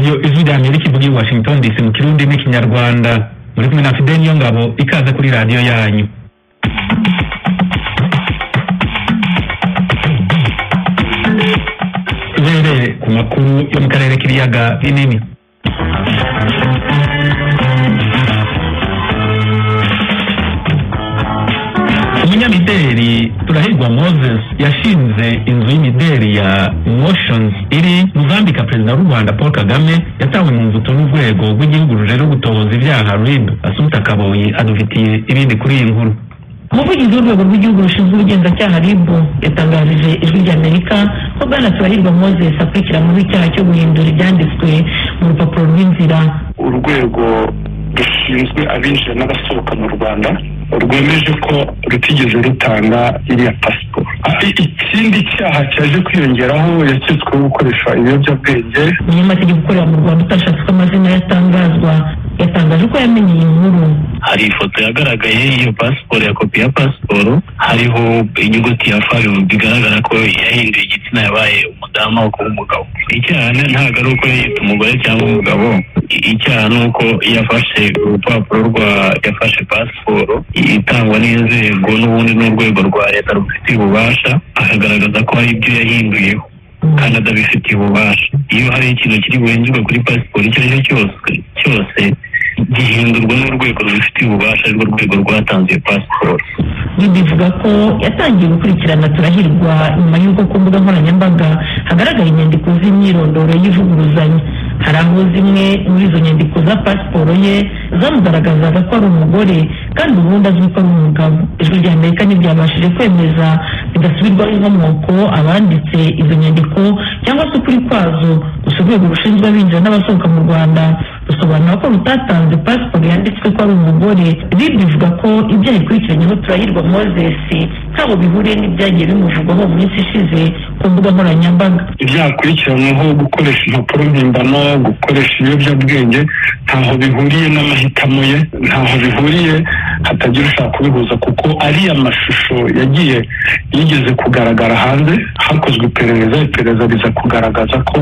radio Ijwi ry'Amerika ivuga i Washington DC mu Kirundi n'Ikinyarwanda. Muri kumwe na Fidel Niyongabo, ikaze kuri radio yanyu. Tubereye ku makuru yo mu karere k'ibiyaga binini. Umunyamideli Turahirwa Moses yashinze inzu y'imideli ya Motions iri mu zambika Perezida w'u Rwanda Paul Kagame yatawe mu mvuto n'urwego rw'igihugu rujejwe gutohoza ibyaha RIB. Asumta Kaboyi adufitiye ibindi kuri iyi nkuru. Umuvugizi w'urwego rw'igihugu rushinzwe ubugenzacyaha RIB yatangarije Ijwi ry'Amerika ko Bwana Turahirwa Moses akurikiranyweho icyaha cyo guhindura ibyanditswe mu rupapuro rw'inzira. Urwego rushinzwe abinjira n'abasohoka mu Rwanda rwemeje ko rutigeze rutanga iriya pasiporo. Ikindi cyaha cyaje kwiyongeraho yaketsweho gukoresha ibiyobyabwenge. Umunyamategeko ukorera mu Rwanda utashatse ko amazina yatangazwa yatangaje ko yamenye iyi nkuru. Hari ifoto yagaragaye iyo pasiporo ya kopi ya pasiporo hariho inyuguti ya F bigaragara ko yahinduye igitsina yabaye umudamu aho kuba umugabo. Icyaha ntabwo ari uko yita umugore cyangwa umugabo, icyaha ni uko yafashe urupapuro yafashe pasiporo itangwa n'inzego n'ubundi n'urwego rwa leta rufitiye ububasha akagaragaza ko hari ibyo yahinduyeho kandi adabifitiye ububasha. Iyo hari ikintu kiri buhindurwe kuri pasiporo icyo ari cyo cyose gihindurwa n'urwego rubifitiye ububasha arirwo rwego rwatanze pasiporo. Bivuga ko yatangiye gukurikirana Turahirwa nyuma y'uko ku mbuga nkoranyambaga hagaragara inyandiko z'imyirondoro y'ivuguruzanya. Hari aho zimwe muri izo nyandiko za pasiporo ye zamugaragazaga ko ari umugore kandi ubundi azwi ko ari umugabo. Ijwi ry'Amerika ntiryabashije kwemeza bidasubirwaho inkomoko abanditse izo nyandiko cyangwa se ukuri kwazo. Gusa urwego rushinzwe abinjira n'abasohoka mu Rwanda rusobanura ko rutatanze pasiporo yanditswe ko ari umugore. Bivuga ko ibyo yikurikiranyeho Turahirwa Moses ntabwo bihuriye n'ibyagiye bimuvugwaho mu minsi ishize ku mbuga nkoranyambaga. Ibyakurikiranyweho gukoresha impapuro mpimbano, gukoresha ibiyobyabwenge ntaho bihuriye n'amahitamo ye, ntaho bihuriye, hatagira ushaka kubihuza kuko ariya mashusho yigeze kugaragara hanze. Hakozwe iperereza riza kugaragaza ko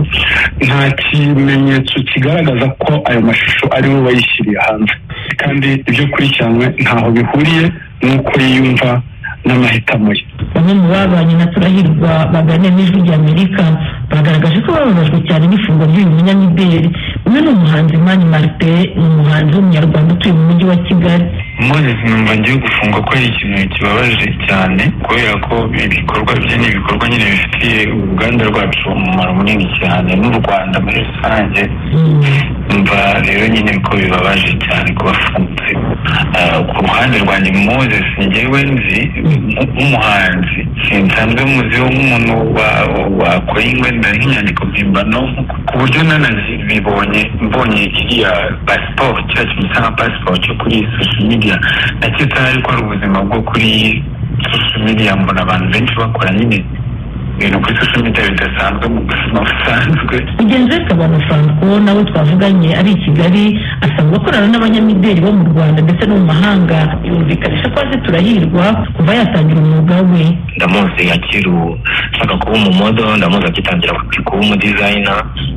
nta kimenyetso kigaragaza ko ayo mashusho ari we wayishyiriye hanze, kandi ibyo kurikiranywe ntaho bihuriye n'uko yiyumva n'amahitamo ye. Bamwe mu babanye na Turahirwa baganira n'Ijwi ry'Amerika bagaragaje ko bababajwe cyane n'ifungwa ry'uyu munyamideli. Umwe ni umuhanzi Mani Martin, ni umuhanzi w'umunyarwanda utuye mu mujyi wa Kigali. Moses numva ngiye gufungwa ko ari ikintu kibabaje cyane kubera ko ibikorwa bye ni ibikorwa nyine bifitiye uruganda rwacu umumaro munini cyane n'u Rwanda muri rusange. Numva rero nyine ko bibabaje cyane kuba afunze. Ku ruhande rwanjye Moses njyewe nzi nk'umuhanzi sinsanzwe muziho nk'umuntu wakoye ingwenda nk'inyandiko mpimbano ku buryo mbonye iriya pasiporo cya kintu cyangwa pasiporo cyo kuri social media naketse ariko ari ubuzima bwo kuri social media. Mbona abantu benshi bakora nyine ibintu kuri social media bidasanzwe mu buzima busanzwe. Mugenzi we Kabano Franco nawe twavuganye ari i Kigali asanzwe akorana n'abanyamideli bo mu Rwanda ndetse no mu mahanga. Yumvikanisha ko azi Turahirwa kuva yatangira umwuga we. Ndamuzi akiri ushaka kuba umumodo, ndamuzi akitangira kuba umudizayina,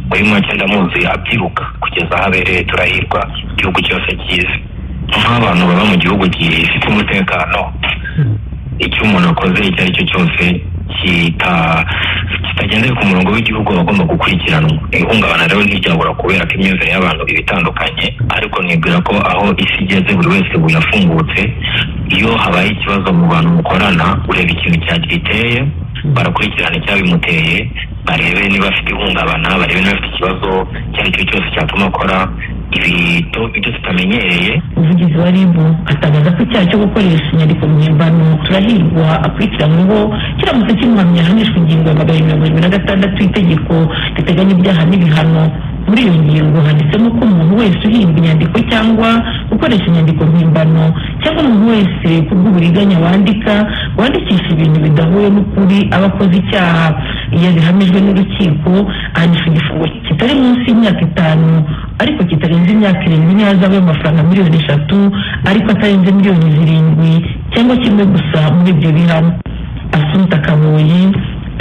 muri make ndamuzi abyiruka kugeza aho abereye Turahirwa igihugu cyose kizi. Nk'abantu baba mu gihugu gifite umutekano, icyo umuntu akoze icyo ari cyo cyose kitagendeye ku murongo w'igihugu bagomba gukurikiranwa. Ihungabana rero ntiryabura kubera ko imyumvire y'abantu ibitandukanye, ariko nibwira ko aho isi igeze buri wese yafungutse. Iyo habaye ikibazo mu bantu mukorana ureba ikintu cyagiteye, barakurikirana icyabimuteye, barebe niba afite ihungabana, barebe niba afite ikibazo icyo ari cyo cyose cyatuma akora ibyo tutamenyereye. Umuvugizi wa RIB atangaza ko icyaha cyo gukoresha inyandiko mpimbano Turahirwa akurikiranyweho kiramutse kimuhamya ahanishwa ingingo ya 126 y'itegeko riteganya ibyaha n'ibihano. Muri iyo ngingo handitsemo ko umuntu wese uhimba inyandiko cyangwa gukoresha inyandiko mpimbano cyangwa umuntu wese ku bw'uburiganya wandikisha ibintu bidahuye n'ukuri aba akoze icyaha. Iyo bihamijwe n'urukiko ahanishwa igifungo kitari munsi y'imyaka 5 ariko kitarenze imyaka 7 n'ihazabu y'amafaranga miliyoni 3 ariko atarenze miliyoni 7 cyangwa kimwe gusa muri ibyo bihano. Asumta Kaboyi,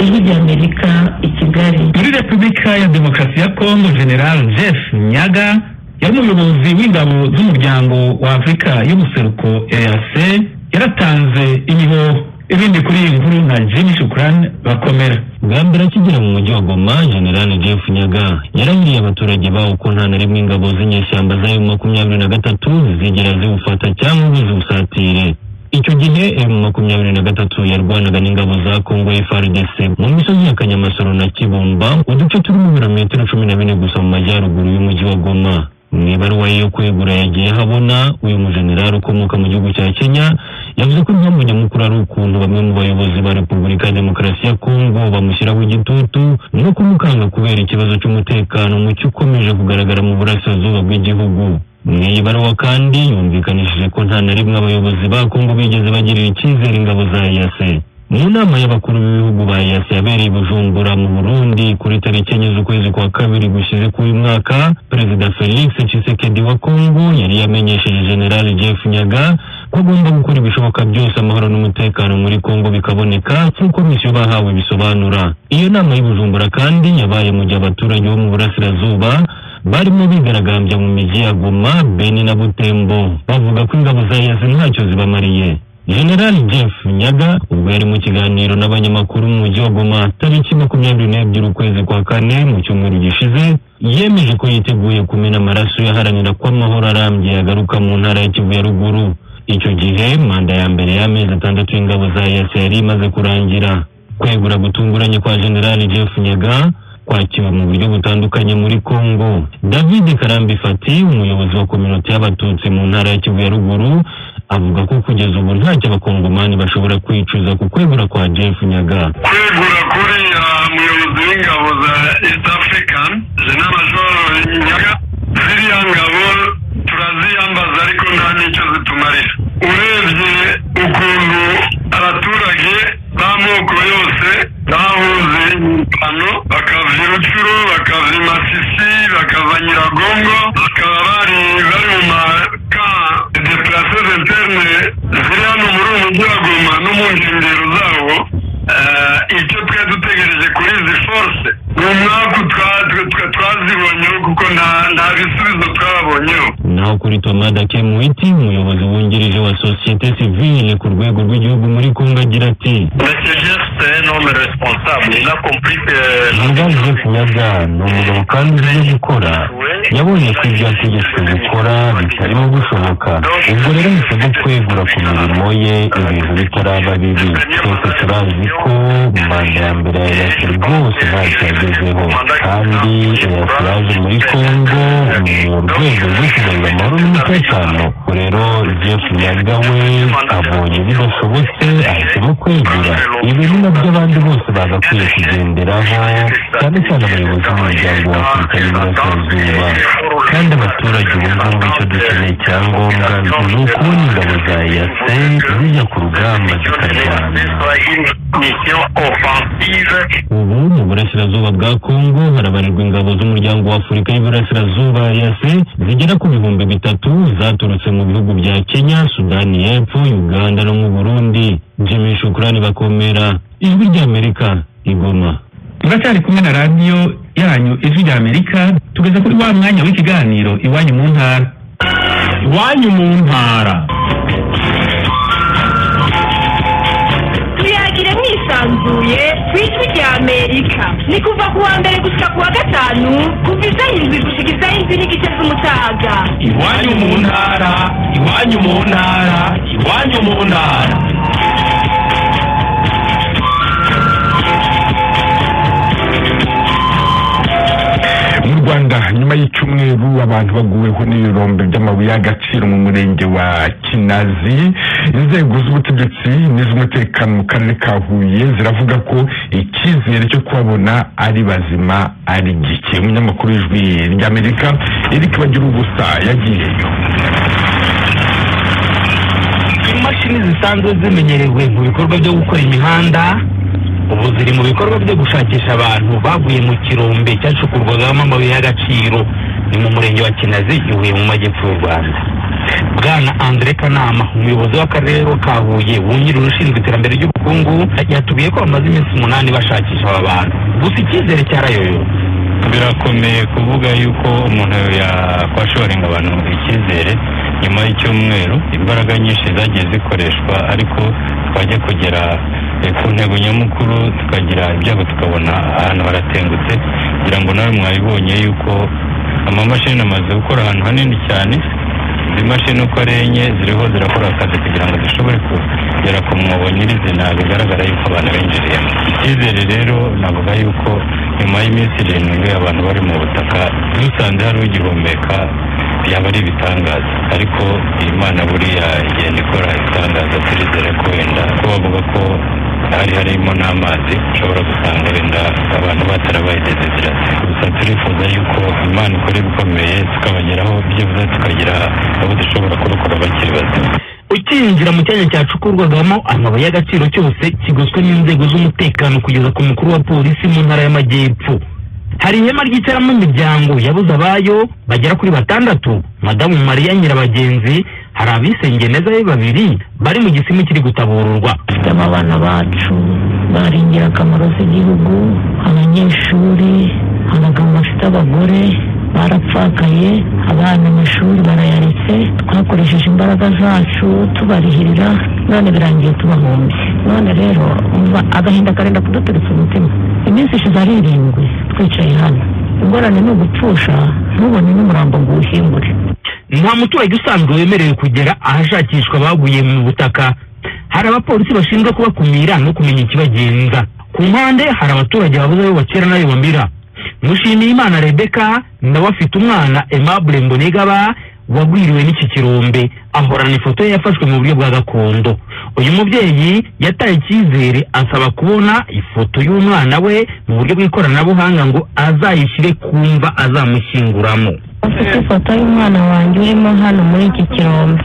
ijwi ry'Amerika i Kigali. Muri Repubulika ya Demokarasi ya Kongo, General Jeff Nyaga yari umuyobozi w'ingabo z'umuryango wa Afurika y'ubuseruko EAC yaratanze imihoho. Ibindi kuri iyi nkuru na Jimmy Shukrani bakomera. Bwa mbere akigera mu mujyi wa Goma, General Jeff Nyaga yarahiriye abaturage bawo ko nta na rimwe ingabo z'inyeshyamba za M23 zigera ziwufata cyangwa ziwusatire. Icyo gihe M23 yarwanaga n'ingabo za Kongo FARDC mu misozi ya Kanyamasoro na Kibumba, uduce turi mu birometero 14 gusa mu majyaruguru y'umujyi wa Goma. Mu ibaruwa yo kwegura yagiye habona, uyu mujenerali ukomoka mu gihugu cya Kenya yavuze ko impamvu nyamukuru ari ukuntu bamwe mu bayobozi ba Repubulika ya Demokarasi ya Kongo bamushyiraho igitutu no kumukanga kubera ikibazo cy'umutekano muke ukomeje kugaragara mu burasirazuba bw'igihugu. Mu ibaruwa kandi yumvikanishije ko nta na rimwe abayobozi ba Kongo bigeze bagirira icyizere ingabo za EAC. Mu nama y'abakuru b'ibihugu ba EAC yabereye i Bujumbura mu Burundi kuri tariki 4 z'ukwezi kwa kabiri gushize k'uyu mwaka, Perezida Felix Tshisekedi wa Kongo yari yamenyesheje General Jeff Nyaga ko agomba gukora ibishoboka byose amahoro n'umutekano muri Kongo bikaboneka nk'uko misiyo bahawe bisobanura. Iyo nama y'i Bujumbura kandi yabaye mu gihe abaturage bo mu burasirazuba barimo bigaragambya mu mijyi ya Goma, Beni na Butembo bavuga ko ingabo za EAC ntacyo zibamariye. General Jeff Nyaga ubwo yari mu kiganiro n'abanyamakuru mu mujyi wa Goma tariki 22 ukwezi kwa kane mu cyumweru gishize, yemeje ko yiteguye kumena amaraso yaharanira ko amahoro arambye yagaruka mu ntara ya Kivu ya ruguru. Icyo gihe manda ya mbere y'amezi 6 y'ingabo za EAC yari imaze kurangira. Kwegura gutunguranye kwa General Jeff Nyaga kwakiwe mu buryo butandukanye muri Kongo. David Karambi Fati, umuyobozi wa kominoti y'abatutsi mu ntara ya Kivu ya ruguru, avuga ko kugeza ubu ntacyo abakongomani bashobora kwicuza ku kwegura kwa Jeff Nyaga. Kwegura kuri umuyobozi w'ingabo za East African General Major Nyaga, ziriya ngabo turaziyambaza ariko nta n'icyo zitumarira. Urebye ukuntu abaturage b'amoko yose bahuze hano, bakava i Rucuru, bakava i Masisi, bakava Nyiragongo, bakaba bari mu maka deplacés internes ziri hano muri uyu mujyi wa Goma no mu nkengero zawo. Icyo twari dutegereje kuri izi force ni umwaka twazibonyeho kuko nta bisubizo twabonyeho. Naho kuri Thomas Dakemuiti, umuyobozi wungirije wa société civile ku rwego rw'igihugu muri Kongo, agira ati: General Jeff Nyaga ni umugabo kandi uzi gukora, yabonye ko ibyo yategetswe gukora bitarimo gushoboka, ubwo rero ahisemo kwegura ku mirimo ye ibintu bitaraba bibi. Twese turazi ko manda ya mbere ya EAC rwose ntacyo yagezeho, kandi EAC yaje muri Kongo mu rwego rwo kugarura amahoro n'umutekano. Rero Jeff Nyaga we abonye bidashobotse ahisemo kwegura. Ibi ni nabyo abandi bose bagakwiye kugenderaho, cyane cyane abayobozi b'umuryango wa Afurika y'Iburasirazuba. Kandi abaturage ubu ngubu icyo dukeneye cyangombwa ni ukubona ingabo za EAC zijya ku rugamba zikarwana. Ubu mu burasirazuba bwa Kongo harabarirwa ingabo z'umuryango wa Afurika y'Iburasirazuba EAC zigera ku 3,000 zaturutse mu bihugu bya Kenya, Sudani y'Epfo, Uganda no mu Burundi. Jimmy Shukrani bakomera, ijwi ry'Amerika, i Goma. Turacyari kumwe na radio yanyu ijwi ry'Amerika, tugeze kuri wa mwanya w'ikiganiro iwanyu mu ntara. Iwanyu mu ntara. Tuyagire mwisanzuye kw'ijwi ry'Amerika. Ni kuva ku wa mbere gushika ku wa gatanu, kuva isaha 7 gushika isaha 9 z'umutaga. Iwanyu mu ntara, iwanyu mu ntara, iwanyu mu ntara. Mu Rwanda, nyuma y'icyumweru abantu baguweho n'ibirombe by'amabuye y'agaciro mu murenge wa Kinazi, inzego z'ubutegetsi n'iz'umutekano mu karere ka Huye ziravuga ko icyizere cyo kubabona ari bazima ari gike. Umunyamakuru w'ijwi ry'Amerika Eric Bagirubusa yagiyeyo. Imashini zisanzwe zimenyerewe mu bikorwa byo gukora imihanda ubu ziri mu bikorwa byo gushakisha abantu baguye mu kirombe cyacukurwagamo amabuye y'agaciro ni mu murenge wa Kinazi, Huye mu majyepfo y'u Rwanda. Bwana Andre Kanama, umuyobozi w'akarere ka Huye wungirije ushinzwe iterambere ry'ubukungu ubukungu yatubwiye ko bamaze iminsi 8 bashakisha aba bantu gusa icyizere cyarayoyotse. Birakomeye kuvuga yuko umuntu yakwashoringa abantu icyizere nyuma y'icyumweru, imbaraga nyinshi zagiye zikoreshwa, ariko twajya kugera ku ntego nyamukuru tukagira ibyago tukabona ahantu haratengutse. kugira ngo nawe mwabibonye yuko amamashini amaze gukora ahantu hanini cyane. izi mashini uko ari enye ziriho zirakora akazi kugira ngo zishobore kugera ku mwobo nyirizina, bigaragara yuko abantu binjiriyemo. Icyizere rero navuga yuko nyuma y'iminsi 7 abantu bari mu butaka, dusanze hari ugihumeka byaba ari ibitangaza, ariko Imana buriya igenda ikora ibitangaza. Turizere ko wenda ko bavuga ko harimo n'amazi, ushobora gusanga wenda abantu batarabaye desesirasi. Gusa turifuza yuko Imana ikora ibikomeye tukabageraho, byibuze tukagira abo dushobora kurokora bakiri bazima. Ukinjira mu cyanya cyacukurwagamo amabuye y'agaciro cyose kigoswe n'inzego z'umutekano kugeza ku mukuru wa polisi mu ntara y'Amajyepfo. Hari ihema ryicaramo imiryango yabuze abayo bagera kuri 6. Madamu Maria Nyirabagenzi, hari abisenge neza be 2 bari mu gisimi kiri gutabururwa. Abana bacu bari ingirakamaro z'igihugu, abanyeshuri, abagabo bafite abagore barapfakaye, abana amashuri barayaretse, twakoresheje imbaraga zacu tubarihirira, none birangiye tubahombye. None rero agahinda karenda kuduteretse umutima. Iminsi ishize ari 7 twicaye hano, ingorane ni ugupfusha ntubone n'umurambo ngo uwuhimbure. Nta muturage usanzwe wemerewe kugera ahashakishwa baguye mu butaka. Hari abapolisi bashinzwe kubakumira no kumenya ikibagenza. Ku mpande hari abaturage babuze ayo bakera nayo bamira. Mushimiyimana Rebecca nawe afite umwana Aimable Mbonigaba wagwiriwe n'iki kirombe, ahorana ifoto ye yafashwe mu buryo bwa gakondo. Uyu mubyeyi yataye icyizere asaba kubona ifoto y'umwana we mu buryo bw'ikoranabuhanga ngo azayishyire kumva azamushyinguramo. Afite ifoto y'umwana wanjye urimo hano muri iki kirombe,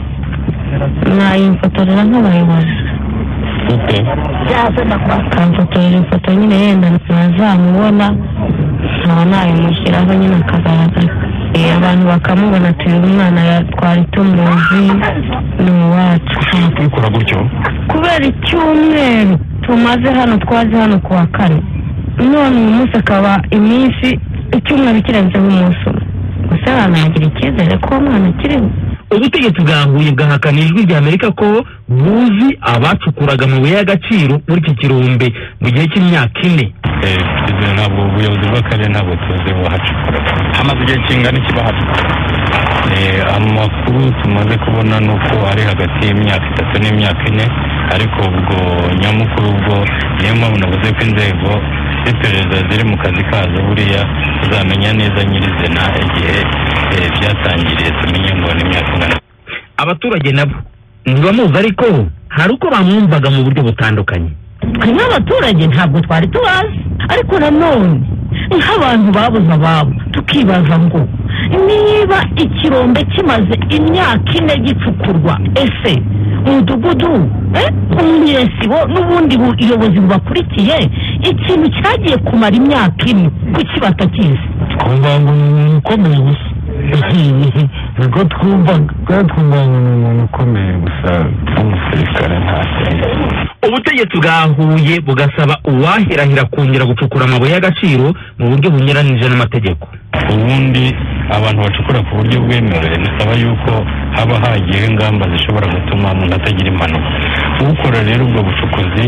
mwayimfotorera nk'abayobozi. Akamfotorera ifoto nyine yenda ntazamubona, nkaba nayimushyiraho nyine akagaragara, abantu bakamubona turi umwana twari tumuzi ni uwacu. Kubikora gutyo kubera icyumweru tumaze hano, twaje hano kuwa 4, none uyu munsi akaba iminsi icyumweru kirenzeho umunsi. gusa banagira icyizere ko umwana kirimo. Ubutegetsi bwa Huye bwahakana ijwi rya Amerika ko buzi abacukuraga amabuye y'agaciro muri iki kirombe mu gihe cy'imyaka 4. Ntabwo ubuyobozi bw'akarere ntabwo tuzi wahacukura. Hamaze igihe kingana iki bahacukura? Amakuru tumaze kubona nuko ari hagati y'imyaka 3 n'imyaka 4, ariko ubwo nyamukuru ubwo niyo mpamvu navuze ko inzego z'iperereza ziri mu kazi kazo, buriya tuzamenya neza nyirizina igihe byatangiriye, tumenye ngo ni imyaka ingana. Abaturage nabo ntibamuzi, ariko hari uko bamwumvaga mu buryo butandukanye. Nk'abaturage ntabwo twari tubazi, ariko nanone nk'abantu babuze ababo tukibaza ngo niba ikirombe kimaze imyaka 4 gicukurwa, ese umudugudu umunyesibo n'ubundi buyobozi bubakurikiye ikintu cyagiye kumara imyaka 4 kuki batakizi? Twumva ngo ni ukomeye gusa, niko twumva ni umuntu ukomeye gusa umusirikare ntacyo. Ubutegetsi bwahuye bugasaba uwahirahira kongera gucukura amabuye y'agaciro mu buryo bunyuranije n'amategeko. Ubundi abantu bacukura ku buryo bwemewe bisaba yuko haba hagiye ingamba zishobora gutuma umuntu atagira impanuka. Ukora rero ubwo bucukuzi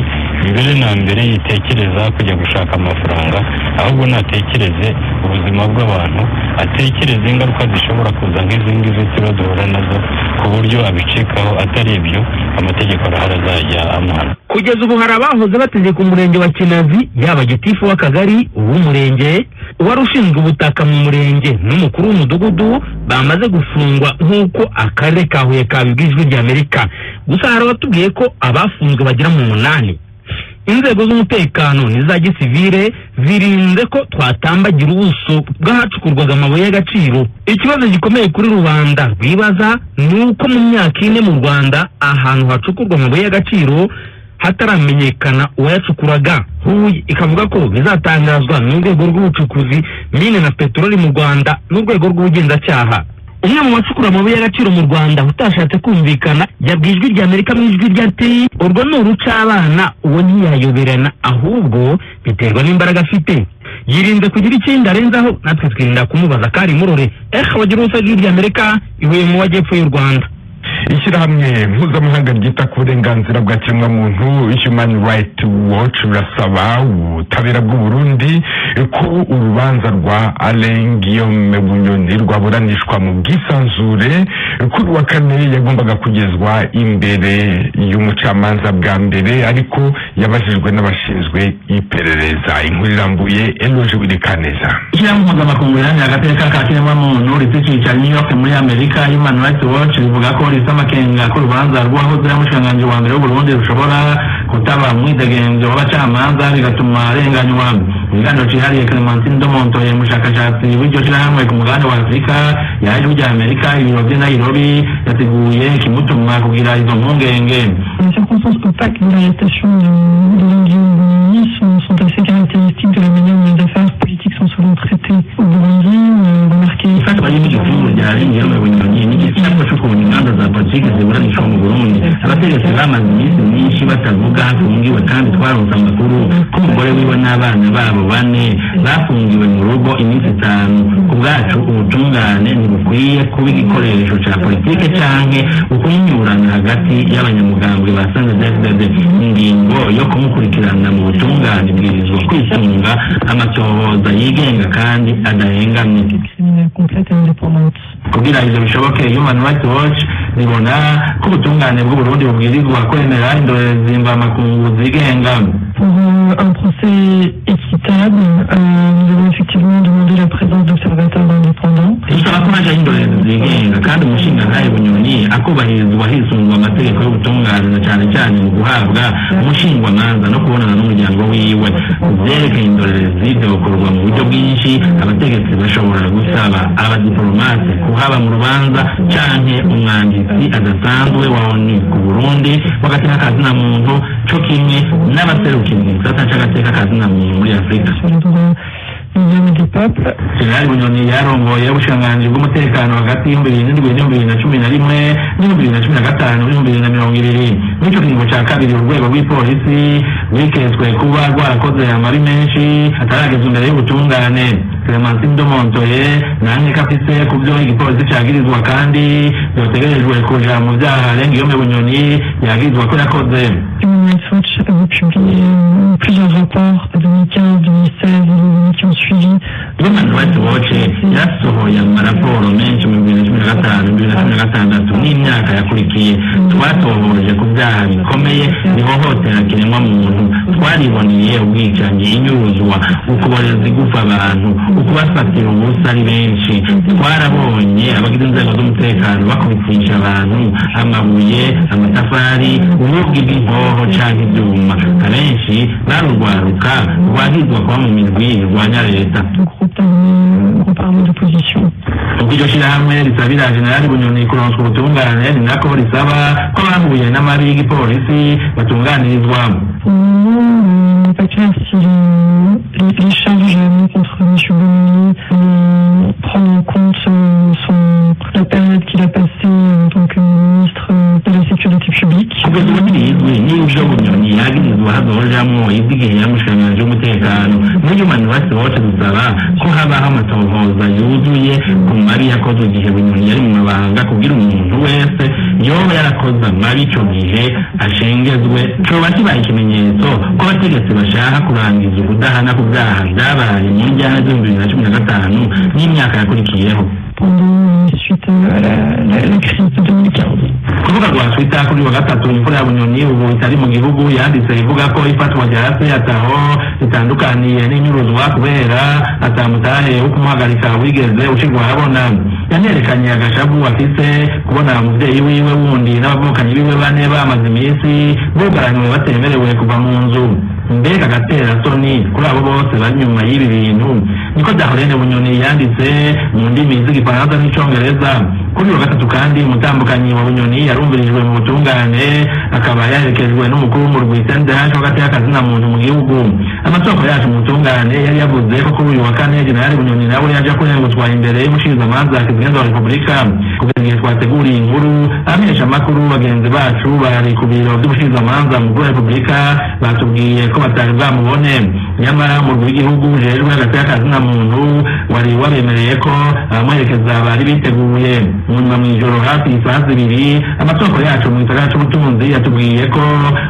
mbere na mbere yitekereza kujya gushaka amafaranga, ahubwo natekereze ubuzima bw'abantu, atekereze ingaruka zishobora kuza nk'izi ngizi tuba duhura nazo, ku buryo abicikaho. Atari ibyo amategeko arahari azajya amuhana. Kugeza ubu hari abahoze bategeka umurenge wa Kinazi, yaba gitifu w'akagari, uw'umurenge, uwari ushinzwe ubutaka mu murenge n'umukuru w'umudugudu bamaze gufungwa nk'uko akarere ka Huye kabibwijwe rya Amerika. Gusa hari abatubwiye ko abafunzwe bagera mu 8. Inzego z'umutekano n'iza gisivile zirinze ko twatambagira ubuso bw'ahacukurwaga amabuye y'agaciro. Ikibazo gikomeye kuri rubanda bibaza ni uko mu myaka 4 mu Rwanda ahantu hacukurwa amabuye y'agaciro hataramenyekana uwayacukuraga. Huye ikavuga ko bizatangazwa n'urwego rw'ubucukuzi, mine na peteroli mu Rwanda n'urwego rw'ubugenzacyaha. umwe mu bacukura amabuye y'agaciro mu Rwanda utashatse kumvikana yabwiye Ijwi ry'Amerika mu ijwi rya ati urwo ni urucabana uwo ntiyayoberana ahubwo biterwa n'imbaraga afite yirinze kugira ikindi arenzaho natwe twirinda kumubaza kari murore bagira ubusa Ijwi ry'Amerika ihuye mu majyepfo y'u Rwanda. ishyirahamwe mpuzamahanga ryita ku burenganzira bwa kiremwamuntu Human Rights Watch burasaba ubutabera bw'u Burundi ko urubanza rwa Alain Guillaume Bunyoni rwaburanishwa mu bwisanzure kuri wa kane yagombaga kugezwa imbere y'umucamanza bwa mbere ariko yabajijwe n'abashinzwe iperereza. Inkuru irambuye Eloge Wirikaneza. ishyirahamwe mpuzamakungu riharanira agateka ka kiremwamuntu rifite New York muri Amerika Human Rights Watch rivuga ko rifite amakenga ko urubanza rw'uwahoze ari umushikiranganji wa mbere w'Uburundi rushobora kutaba umwidegemvyo w'abacamanza bigatuma arenganywa. Ibiganiro cyihariye Clementine Domontoye umushakashatsi w'iryo shyirahamwe ku mugabane wa Afurika yaje ujya Amerika ibiro vye Nairobi yateguye ikimutuma kugira izo mpungenge. Les circonstances opaques de l'arrestation de Guillaume sont assez caractéristiques de la manière dont les affaires politiques sont souvent traitées au Burundi. Ifatwa ry'igifunguro rya Guillaume Bunyoni ni igicapo c'ukuntu imanza za politiki ziburanishwa mu Burundi. Abategetsi bamaze iminsi myinshi batavuga hafungiwe kandi twaronse amakuru ko umugore wiwe n'abana babo bane bafungiwe mu rugo iminsi 5. Ku bwacu ubutungane ntibukwiye kuba igikoresho ca politike canke ukunyurana hagati y'abanyamugambwe ba CNDD-FDD. Ingingo yo kumukurikirana mu butungane bwirizwa kwisunga amatohoza yigenga kandi adahengamye. Kugira ivyo bishoboke Human Rights Watch ribona ko ubutungane bw'u Burundi bubwirizwa kwemera indorerezi mvamakungu zigenga. Pour un procès équitable, nous avons effectivement demandé la présence d'observateurs indépendants. Dusaba ko haje indorerezi zigenga kandi umushingantahe Bunyoni akubahirizwa hisunzwe amategeko y'ubutungane na cyane cyane mu guhabwa umushingwamanza no kubonana n'umuryango wiwe. Vyerekeye indorerezi byokorwa mu buryo bwinshi. Abategetsi bashobora gusaba abadiplomate kuhaba mu rubanza canke umwanditsi adasanzwe wa ONU ku Burundi wagateka kazina muntu co kimwe n'abaserukira igisata c'agateka kazina muntu muri Afrika. Jenerali Bunyoni yarongoye ubushikiranganji bw'umutekano hagati y'2011 n'2015 n'2020. N'ico kiringo ca kabiri urwego rw'ipolisi rwiketswe kuba rwarakoze amabi menshi ataragezwa imbere y'ubutungane. Clementine Domontoye nange kafise ku byo igipolisi cagirizwa kandi byotegerejwe kuja mu vyaha Alain Guillaume Bunyoni yagirizwa ko yakoze. Human Rights Watch a publié plusieurs rapports de 2015, 2016 et qui ont suivi. Human Rights Watch yasohoye amaraporo menshi mu 2015, 2016 n'imyaka yakurikiye. Twatohoje ku vyaha bikomeye bihohotera kiremwamuntu. Twariboneye ubwicanyi, inyuruzwa, ukuboreza igufa abantu, ukubafatira ubusa ari benshi. Twarabonye abagize inzego z'umutekano bakubitisha abantu amabuye, amatafari, ubugi bw'inkoho canke ivyuma. Abenshi barurwaruka rwagizwa kuba mu mirwi irwanya leta. Ubwo iryo shyirahamwe risabira Jenerali Bunyoni kuronswa ubutungane ni nako risaba ko bahuye n'amabi y'igipolisi batunganirizwa. Pas clair si les charges contre M. Bunyoni prendre en compte la période qu'il a passée en tant que ministre de la Sécurité publique. Kugeza ubu ntibizwi niba ibyo Bunyoni yagirizwa hazojamwo ivy'igihe yamushikiranganji w'umutekano. Muri Human Rights Watch dusaba ko habaho amatohoza yuzuye ku mabi yakozwe igihe Bunyoni yari mu mabanga kugira umuntu wese yoba yarakoze amabi ico gihe ashengezwe. Coba kibaye ikimenyetso ko abategetsi bashaka kurangiza ubudahana ku vyaha vyabaye mu njyana z'2015 n'imyaka yakurikiyeho. Suite à la crise de 2015. Kuvuga rwa Twitter kuri wa gatatu imvura ya Bunyoni ubu itari mu gihugu yanditse ivuga ko ifatwa rya se ataho ritandukaniye n'inyuruzwa kubera atamutahe wo kumuhagarika wigeze ushirwa habona. Yanerekanye agashavu afise kubona umuvyeyi wiwe wundi n'abavukanyi biwe bane bamaze iminsi bugaranywe batemerewe kuva mu nzu. Mbega gatera soni kuri abo bose bari nyuma y'ibi bintu. Niko Darlene Bunyoni yanditse mu ndimi z'igifaransa n'icongereza. kuri uyu wa gatatu kandi umutambukanyi wa Bunyoni yarumvirijwe mu butungane akaba yaherekejwe n'umukuru w'umurwi CNDH hagati y'akazina muntu mu gihugu. Amasoko yacu mu butungane yari yavuze ko kuri uyu wa kane General Bunyoni nawe yaje kurenguzwa imbere y'umushingamanza wa Kizigenza wa Repubulika. Kugeza igihe twateguriye inkuru abamenyesha amakuru bagenzi bacu bari ku biro by'umushingamanza mukuru wa Repubulika batubwiye ko batari bwamubone, nyamara umurwi w'igihugu ujejwe hagati y'akazina muntu wari wabemereye ko abamuherekeza bari biteguye. Nyuma mw'ijoro hafi isaha 2 amasoko yacu mu gisagara c'ubutunzi yatubwiye ko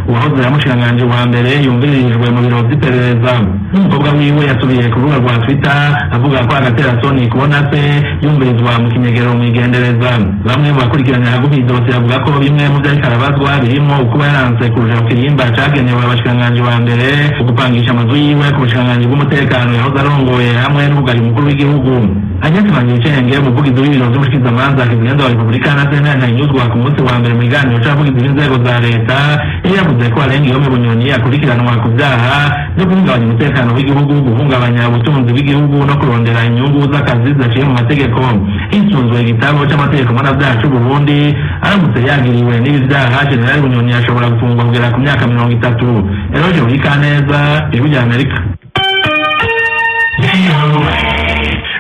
uwahoze ari umushikiranganji wa mbere yumvirijwe mu biro vy'iperereza. N'umukobwa wiwe yasubiye ku rubuga rwa Twitter avuga ko agatera-soni kubona se yumvirizwa mu kinyegero mw'igendereza. Bamwe mu bakurikiranira hagufi idosiye bavuga ko bimwe mu vyariko arabazwa birimo ukuba yaranse kuja ku kirimba cagenewe abashikiranganji ba mbere, ugupangisha amazu yiwe ku bushikiranganji bw'umutekano yahoze arongoye hamwe n'ubugari mukuru w'igihugu. Ageze Manyicenge umuvugizi w'ibiro vy'umushikizamanza Kizigenza wa Repubulika na Sena ntanyuzwa ku munsi wa mbere mu biganiro c'abavugizi b'inzego za leta yari yavuze ko arenga Guillaume Bunyoni akurikiranwa ku vyaha vyo guhungabanya umutekano w'igihugu, guhungabanya ubutunzi bw'igihugu no kurondera inyungu z'akazi zidaciye mu mategeko. Hisunzwe igitabo c'amategeko mpanavyaha c'Uburundi, aramutse yagiriwe n'ibi vyaha General Bunyoni ashobora gufungwa kugera ku myaka 30. Eroje Wikaneza, Ijwi rya Amerika.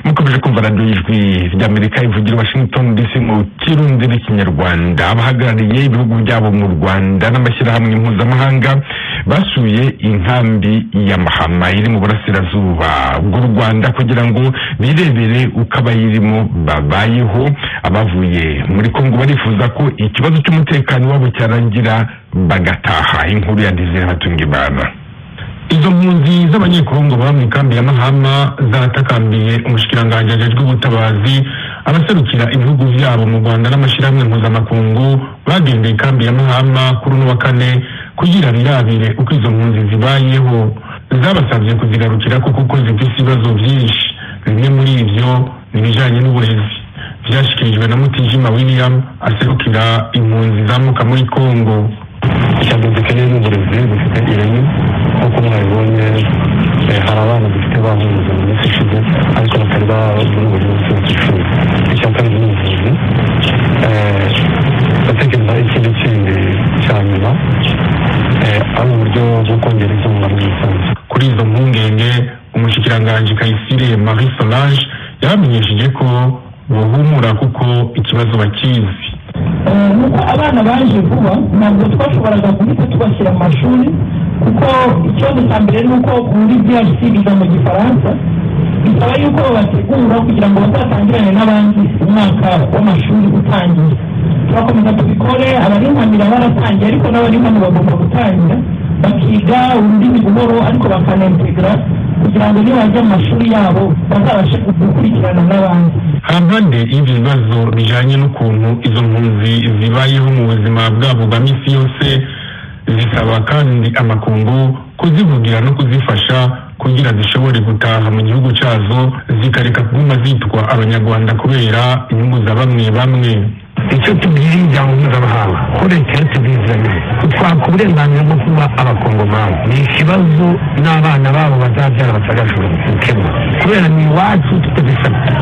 mukomeje kumva radio Ijwi ry'Amerika ivugira Washington DC mu Kirundi n'Ikinyarwanda. Abahagarariye ibihugu byabo mu Rwanda n'amashyirahamwe mpuzamahanga basuye inkambi ya Mahama iri mu burasirazuba bw'u Rwanda kugira ngo birebere uko abayirimo babayeho. Abavuye muri Kongo barifuza ko ikibazo cy'umutekano wabo cyarangira bagataha. Inkuru ya Desire Hatungimana. Izo mpunzi z'abanyekongo baba mu kambi ya Mahama zatakambiye umushikiranganji ajejwe ubutabazi, abaserukira ibihugu vyabo mu Rwanda n'amashyirahamwe mpuzamakungu bagendeye kambi ya Mahama kuri uno wa kane kugira birabire uko izo mpunzi zibayeho. Zabasabye kuzigarukira kuko zifise ibibazo vyinshi, bimwe muri ivyo nibijanye n'uburezi. Vyashikirijwe na Mutijima William aserukira impunzi zamuka muri Kongo. Icyambere dukeneye n'uburezi bufite ireme nk'uko mwabibonye, hari abana dufite bahunze mu minsi ishize ariko batari babona ubuyobozi bw'ishuri. Icya kabiri ni ubuvuzi. Ndatekereza ikindi cya nyuma ari uburyo bwo kongera izuba muri rusange. Kuri izo mpungenge umushikiranganji Kayisire Marie Solange yamenyesheje ko bohumura kuko ikibazo bakizi. Nuko abana baje vuba ntabwo twashoboraga guhita tubashyira mu mashuri kuko ikibazo cya mbere ni uko muri DRC biga mu Gifaransa, bisaba yuko bategura kugira ngo bazatangirane n'abandi umwaka w'amashuri utangiye. Turakomeza tubikore, abarinkamira baratangiye ariko n'abarinkamira bagomba gutangira bakiga ururimi buhoro ariko bakanintegra kugira ngo nibajya mu mashuri yabo bazabashe gukurikirana n'abandi. Hampande y'ibyo bibazo bijanye n'ukuntu izo mpunzi zibayeho mu buzima bwabo bwa misi yose, zisaba kandi amakungu kuzivugira no kuzifasha kugira zishobore gutaha mu gihugu cyazo zikareka kuguma zitwa abanyarwanda kubera inyungu za bamwe bamwe. Icyo tubwira imiryango mpuzamahanga ko leta yatubizanye twaka uburenganzira bwo kuba abakongomani. Ni ikibazo n'abana babo bazabyara batagashobora gukemura kubera ni iwacu tutazifata,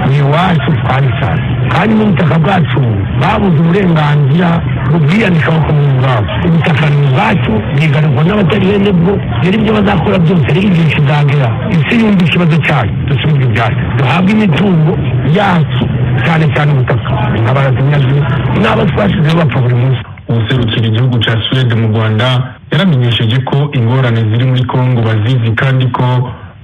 ni iwacu twabisana kandi n'ubutaka bwacu babuze uburenganzira bwo bwiyandikaho ku muntu bwabo. Ubutaka ni ubwacu, bwigarurwa n'abatari bene bwo, rero ibyo bazakora byose rero igihe kizagera isi yumva ikibazo cyayo dusubizwe ibyacu, duhabwe imitungo yacu cyane cyane ubutaka nk'abarazimyazi n'abo twashizeho bapfa buri munsi. Userukira igihugu cya Suède mu Rwanda yaramenyesheje ko ingorane ziri muri Kongo bazizi kandi ko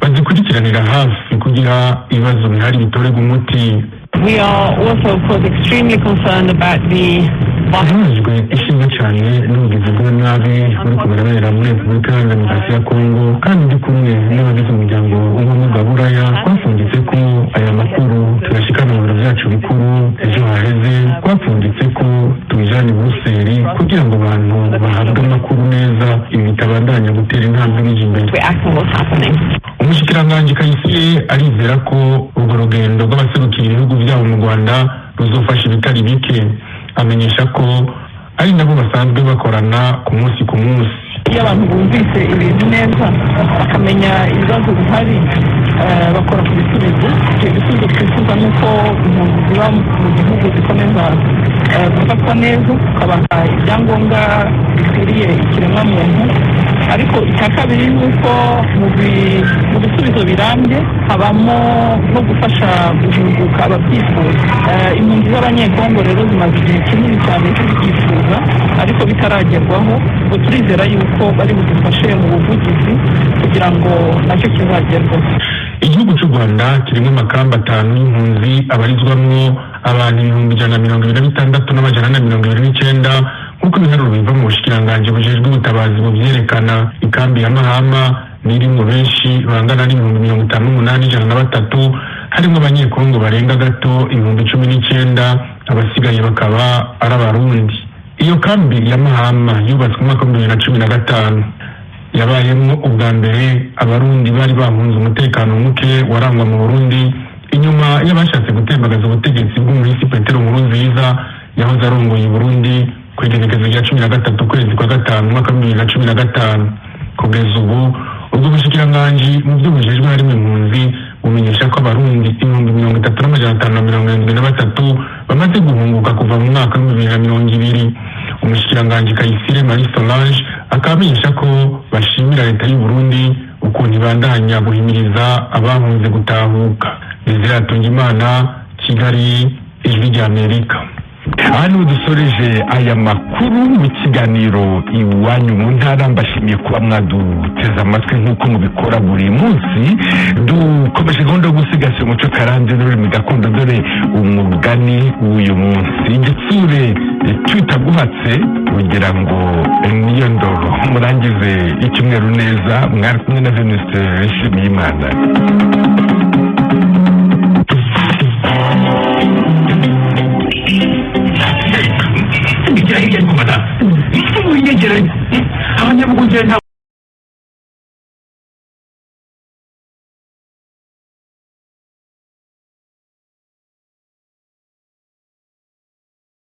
bazikurikiranira hafi kugira ibibazo bihari bitorerwa umuti. We are also of course extremely concerned about the Abajwe ishinga cyane n'ubugizi bwa nabi muri kubarabera muri Repubulika ya Demokarasi ya Kongo, kandi ndi kumwe n'abagize umuryango w'ubumwe bwa Buraya twapfunditse ko aya makuru tuyashikana mu biro byacu bikuru ejo haheze. Twapfunditse ko tubijyana i Buruseli kugira ngo abantu bahabwe amakuru neza, ibi bitabandanya gutera intambwe n'ijya imbere. Umushikiranganji Kayisire arizera ko urwo rugendo rw'abaserukira ibihugu byabo mu Rwanda ruzofasha ibitari bike. Amenyesha ko ari nabo basanzwe bakorana ku munsi ku munsi. iyo abantu bumvise ibintu neza bakamenya ibibazo bihari bakora ku bisubizo. Icyo gisubizo twifuza ni uko impunzi ziba mu gihugu zikomeza gufatwa neza, tukabaha ibyangombwa bikwiriye ikiremwamuntu. Ariko icya kabiri ni uko mu bisubizo birambye habamo no gufasha guhunguka ababyifuza. Impunzi z'abanyekongo rero zimaze igihe kinini cyane zibyifuza ariko bitaragerwaho, ubwo turizera yuko bari budufashe mu buvugizi kugira ngo nacyo kizagerwaho. Igihugu cy'u Rwanda kirimo amakamba 5 y'impunzi abarizwamwo abantu 126 n'amajana 129 nk'uko ibiharuro biva mu bushikiranganji bujejwe ubutabazi buvyerekana. Ikambi ya Mahama niri mu benshi bangana n'58,103 harimo abanyekongo barenga gato 19,000, abasigaye bakaba ari abarundi. Iyo kambi ya Mahama yubatswe mu mwaka wa 2015 yabayemo ubwa mbere abarundi bari bahunze umutekano muke warangwa mu Burundi inyuma y'abashatse gutembagaza ubutegetsi bw'umuhisi Petero Nkurunziza yahoze arongoye Burundi ku igenekerezo rya 13 kwezi kwa gatanu mwaka wa 2015. Kugeza ubu ubwo bushikiranganji mu byo bujejwe harimo impunzi bumenyesha ko abarundi 33,573 bamaze guhunguka kuva mu mwaka wa 2020. Umushikiranganji Kayisire Marie Solange akamenyesha ko bashimira leta y'u Burundi ukuntu ibandanya guhimiriza abahunze gutahuka. Desire Tungimana, Kigali, Ijwi ry'Amerika. Hano dusoreje aya makuru mu kiganiro iwanyu mu ntara. Mbashimiye kuba mwaduteze amatwi nk'uko mubikora buri munsi. Dukomeje gahunda yo gusigasira umuco karande n'ururimi gakondo, dore umugani w'uyu munsi: igitsure twitaguhatse kugira ngo niyo ndoro. Murangize icyumweru neza. Mwari kumwe na Venuste Nshimiyimana. Abanyabugenge